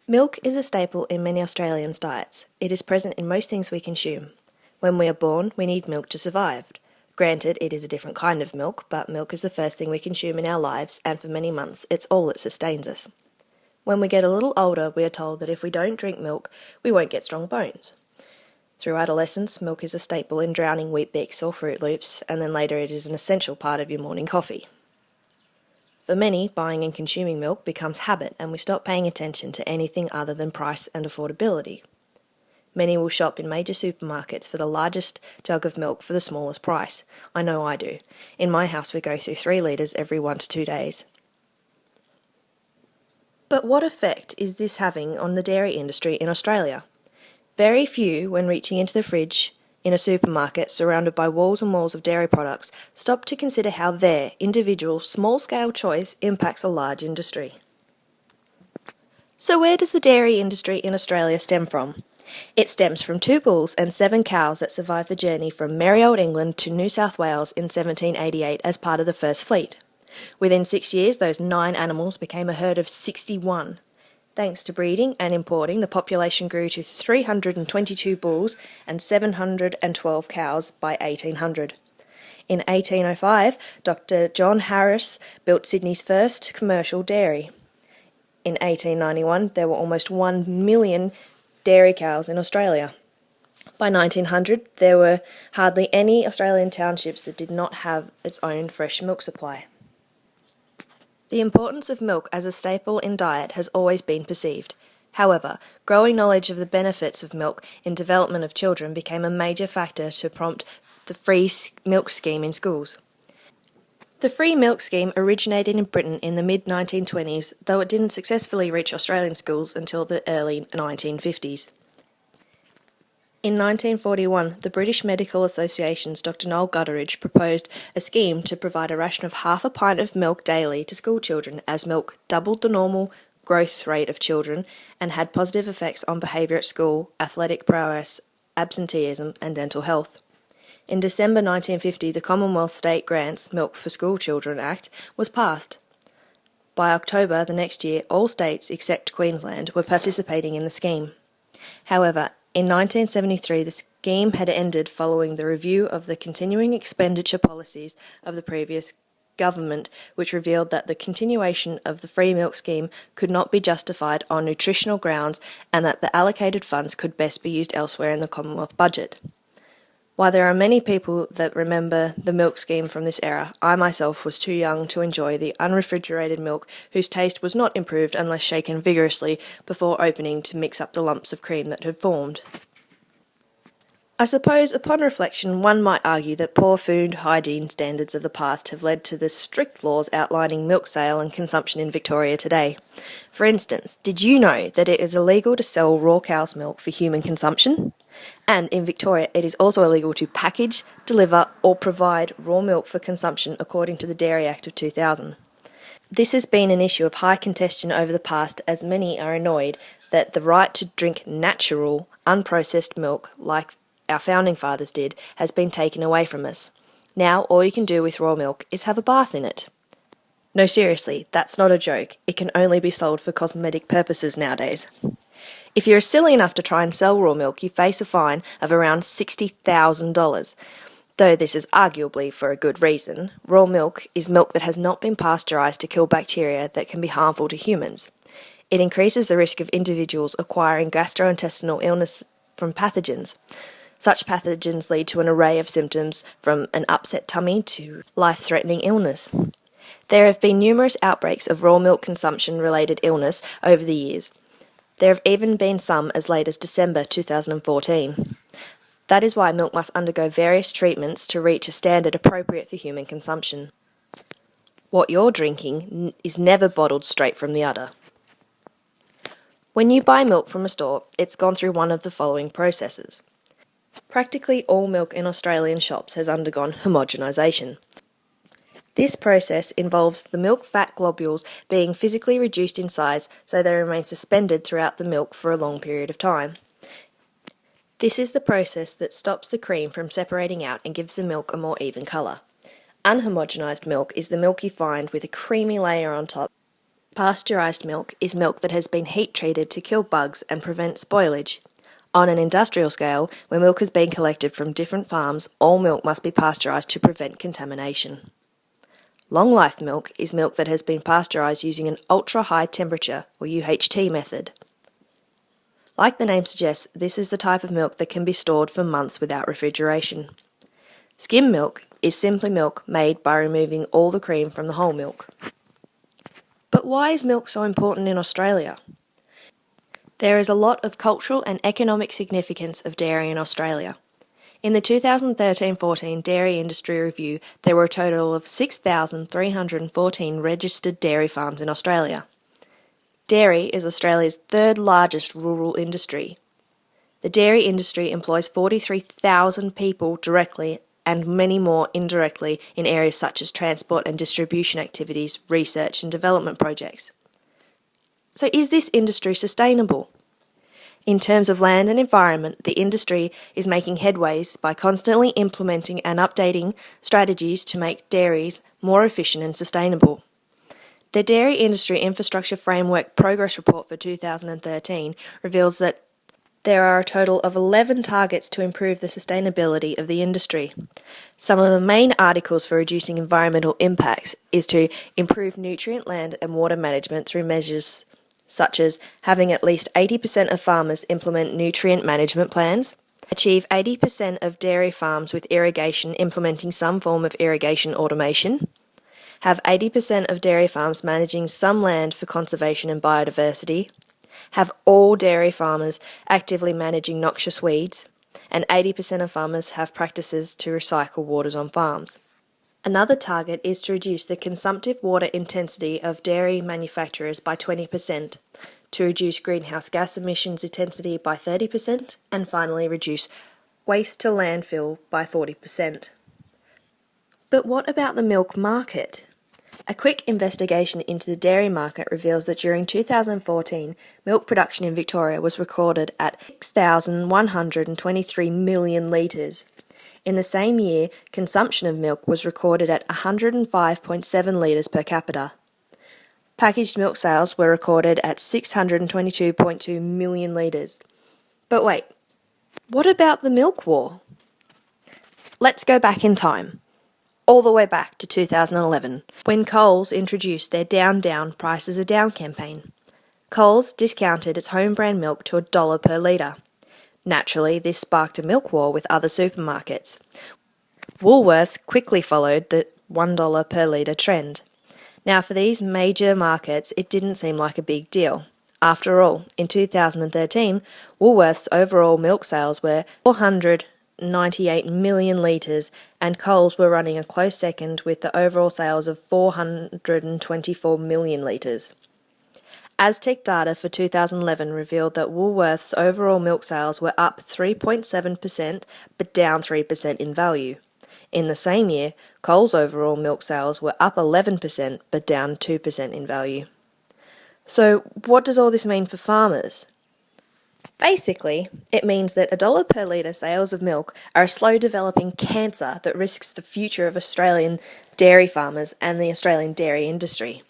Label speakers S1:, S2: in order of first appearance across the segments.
S1: Milk is a staple in many Australians' diets. It is present in most things we consume. When we are born, we need milk to survive. Granted, it is a different kind of milk, but milk is the first thing we consume in our lives, and for many months, it's all that sustains us. When we get a little older, we are told that if we don't drink milk, we won't get strong bones. Through adolescence, milk is a staple in drowning Weet-Bix or Fruit Loops, and then later it is an essential part of your morning coffee. For many, buying and consuming milk becomes habit, and we stop paying attention to anything other than price and affordability. Many will shop in major supermarkets for the largest jug of milk for the smallest price. I know I do. In my house we go through 3 litres every 1 to 2 days. But what effect is this having on the dairy industry in Australia? Very few, when reaching into the fridge in a supermarket surrounded by walls and walls of dairy products, stop to consider how their individual small-scale choice impacts a large industry. So where does the dairy industry in Australia stem from? It stems from 2 bulls and 7 cows that survived the journey from merry old England to New South Wales in 1788 as part of the First Fleet. Within 6 years, those 9 animals became a herd of 61. Thanks to breeding and importing, the population grew to 322 bulls and 712 cows by 1800. In 1805, Dr. John Harris built Sydney's first commercial dairy. In 1891, there were almost 1 million dairy cows in Australia. By 1900, there were hardly any Australian townships that did not have its own fresh milk supply. The importance of milk as a staple in diet has always been perceived. However, growing knowledge of the benefits of milk in development of children became a major factor to prompt the free milk scheme in schools. The free milk scheme originated in Britain in the mid-1920s, though it didn't successfully reach Australian schools until the early 1950s. In 1941, the British Medical Association's Dr. Noel Gutteridge proposed a scheme to provide a ration of half a pint of milk daily to school children, as milk doubled the normal growth rate of children and had positive effects on behaviour at school, athletic prowess, absenteeism and dental health. In December 1950, the Commonwealth State Grants Milk for School Children Act was passed. By October the next year, all states except Queensland were participating in the scheme. However, in 1973, the scheme had ended following the review of the continuing expenditure policies of the previous government, which revealed that the continuation of the free milk scheme could not be justified on nutritional grounds and that the allocated funds could best be used elsewhere in the Commonwealth budget. While there are many people that remember the milk scheme from this era, I myself was too young to enjoy the unrefrigerated milk whose taste was not improved unless shaken vigorously before opening to mix up the lumps of cream that had formed. I suppose upon reflection one might argue that poor food hygiene standards of the past have led to the strict laws outlining milk sale and consumption in Victoria today. For instance, did you know that it is illegal to sell raw cow's milk for human consumption? And in Victoria, it is also illegal to package, deliver or provide raw milk for consumption according to the Dairy Act of 2000. This has been an issue of high contention over the past, as many are annoyed that the right to drink natural, unprocessed milk, like our founding fathers did, has been taken away from us. Now all you can do with raw milk is have a bath in it. No, seriously, that's not a joke. It can only be sold for cosmetic purposes nowadays. If you're silly enough to try and sell raw milk, you face a fine of around $60,000. Though this is arguably for a good reason, raw milk is milk that has not been pasteurised to kill bacteria that can be harmful to humans. It increases the risk of individuals acquiring gastrointestinal illness from pathogens. Such pathogens lead to an array of symptoms, from an upset tummy to life-threatening illness. There have been numerous outbreaks of raw milk consumption-related illness over the years. There have even been some as late as December 2014. That is why milk must undergo various treatments to reach a standard appropriate for human consumption. What you're drinking is never bottled straight from the udder. When you buy milk from a store, it's gone through one of the following processes. Practically all milk in Australian shops has undergone homogenisation. This process involves the milk fat globules being physically reduced in size so they remain suspended throughout the milk for a long period of time. This is the process that stops the cream from separating out and gives the milk a more even colour. Unhomogenised milk is the milk you find with a creamy layer on top. Pasteurised milk is milk that has been heat treated to kill bugs and prevent spoilage. On an industrial scale, where milk has been collected from different farms, all milk must be pasteurised to prevent contamination. Long-life milk is milk that has been pasteurised using an ultra-high temperature, or UHT method. Like the name suggests, this is the type of milk that can be stored for months without refrigeration. Skim milk is simply milk made by removing all the cream from the whole milk. But why is milk so important in Australia? There is a lot of cultural and economic significance of dairy in Australia. In the 2013-14 Dairy Industry Review, there were a total of 6,314 registered dairy farms in Australia. Dairy is Australia's third largest rural industry. The dairy industry employs 43,000 people directly and many more indirectly in areas such as transport and distribution activities, research and development projects. So is this industry sustainable? In terms of land and environment, the industry is making headways by constantly implementing and updating strategies to make dairies more efficient and sustainable. The Dairy Industry Infrastructure Framework Progress Report for 2013 reveals that there are a total of 11 targets to improve the sustainability of the industry. Some of the main articles for reducing environmental impacts is to improve nutrient, land and water management through measures such as having at least 80% of farmers implement nutrient management plans, achieve 80% of dairy farms with irrigation implementing some form of irrigation automation, have 80% of dairy farms managing some land for conservation and biodiversity, have all dairy farmers actively managing noxious weeds, and 80% of farmers have practices to recycle waters on farms. Another target is to reduce the consumptive water intensity of dairy manufacturers by 20%, to reduce greenhouse gas emissions intensity by 30%, and finally reduce waste to landfill by 40%. But what about the milk market? A quick investigation into the dairy market reveals that during 2014, milk production in Victoria was recorded at 6,123 million litres. In the same year, consumption of milk was recorded at 105.7 litres per capita. Packaged milk sales were recorded at 622.2 million litres. But wait, what about the milk war? Let's go back in time. All the way back to 2011, when Coles introduced their Down Down Prices Are Down campaign. Coles discounted its home brand milk to $1 per litre. Naturally, this sparked a milk war with other supermarkets. Woolworths quickly followed the $1 per litre trend. Now, for these major markets, it didn't seem like a big deal. After all, in 2013, Woolworths' overall milk sales were 498 million litres, and Coles were running a close second with the overall sales of 424 million litres. Aztec data for 2011 revealed that Woolworths' overall milk sales were up 3.7% but down 3% in value. In the same year, Coles' overall milk sales were up 11% but down 2% in value. So what does all this mean for farmers? Basically, it means that $1 per litre sales of milk are a slow-developing cancer that risks the future of Australian dairy farmers and the Australian dairy industry.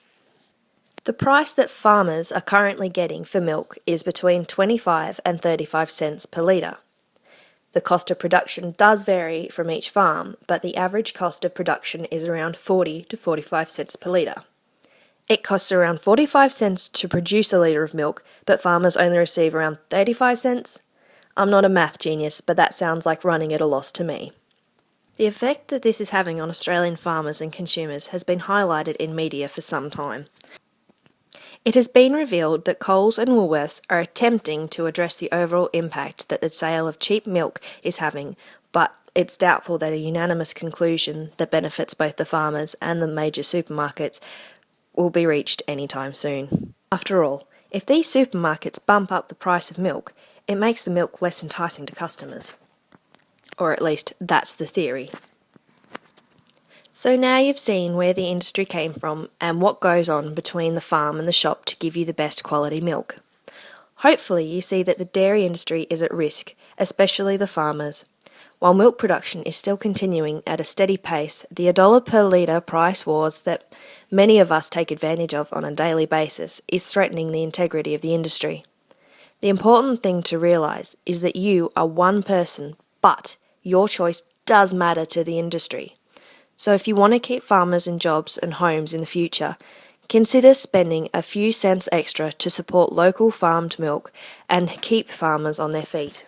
S1: The price that farmers are currently getting for milk is between 25 and 35 cents per litre. The cost of production does vary from each farm, but the average cost of production is around 40 to 45 cents per litre. It costs around 45 cents to produce a litre of milk, but farmers only receive around 35 cents? I'm not a math genius, but that sounds like running at a loss to me. The effect that this is having on Australian farmers and consumers has been highlighted in media for some time. It has been revealed that Coles and Woolworths are attempting to address the overall impact that the sale of cheap milk is having, but it's doubtful that a unanimous conclusion that benefits both the farmers and the major supermarkets will be reached anytime soon. After all, if these supermarkets bump up the price of milk, it makes the milk less enticing to customers. Or at least that's the theory. So now you've seen where the industry came from and what goes on between the farm and the shop to give you the best quality milk. Hopefully you see that the dairy industry is at risk, especially the farmers. While milk production is still continuing at a steady pace, the $1 per litre price wars that many of us take advantage of on a daily basis is threatening the integrity of the industry. The important thing to realise is that you are one person, but your choice does matter to the industry. So if you want to keep farmers and jobs and homes in the future, consider spending a few cents extra to support local farmed milk and keep farmers on their feet.